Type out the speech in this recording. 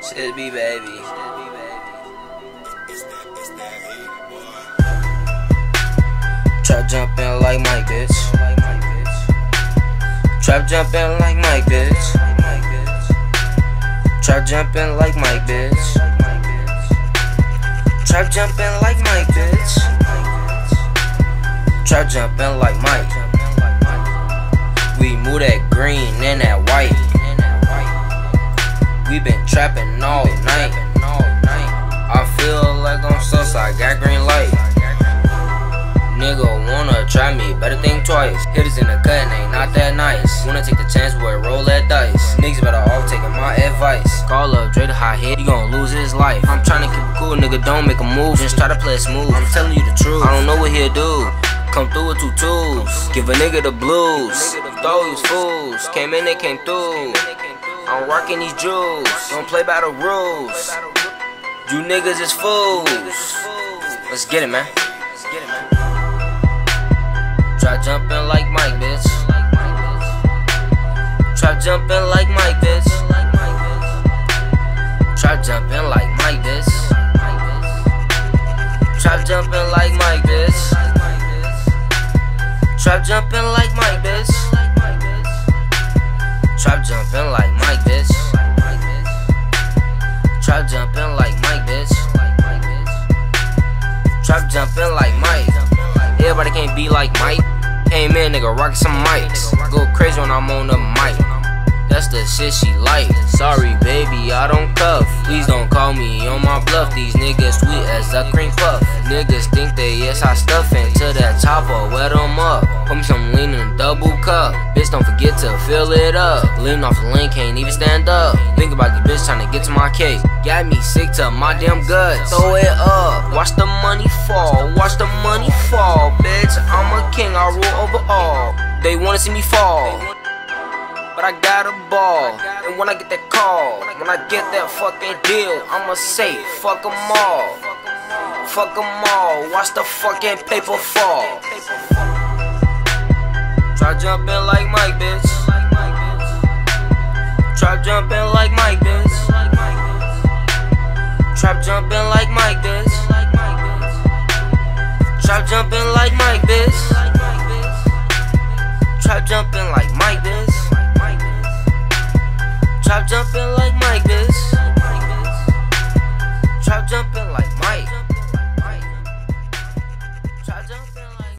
Shit be baby. Trap jumpin' like Mike, bitch. Trap jumpin' like Mike, bitch. Trap jumpin' like Mike, bitch. Trap jumpin' like Mike, bitch. Trap jumpin' like Mike. We move that green and that white. We been trappin' all night. I feel like I'm sus, I got green light. Nigga wanna try me, better think twice. Hitters in the cut and ain't not that nice. Wanna take the chance, boy, roll that dice. Niggas better off taking my advice. Call up Dre the hot hit, he gon' lose his life. I'm tryna keep it cool, nigga, don't make a move. Just try to play it smooth, I'm telling you the truth. I don't know what he'll do. Come through with 2 tools, give a nigga the blues. Those fools came in, they came through. I'm rocking these jewels, don't play by the rules. You niggas is fools. Let's get it, man. Trap jumpin' like Mike, bitch. Trap jumpin' like Mike, bitch. Trap jumpin' like Mike, bitch. Trap jumpin' like Mike, bitch. Trap jumpin' like Mike, bitch. Trap jumpin' like Mike, bitch. Trap jumpin' like Mike, bitch. Trap jumpin' like Mike. Everybody can't be like Mike. Came in, nigga, rockin' some mics. Go crazy when I'm on the mic. That's the shit she like. Sorry, baby, I don't cuff. Please don't call me on my bluff. These niggas sweet as a cream puff. Niggas think they yes, I stuff into that chopper, wet them up. Put me some lean in a double cup. Bitch, don't forget to fill it up. Lean off the lane, can't even stand up. Think about the bitch trying to get to my cake. Got me sick to my damn guts. Throw it up, watch the money fall. Watch the money fall, bitch. I'm a king, I rule over all. They wanna see me fall, but I got a ball. And when I get that call, when I get that fucking deal, I'ma say, fuck them all. Fuck them all, watch the fucking paper fall. Try jumpin' like Mike, bitch. Try jumpin' like Mike, bitch. Trap jumpin' like Mike, bitch. Trap jumpin' like Mike, bitch. Trap jumpin' like Mike, bitch. Trap jumpin' like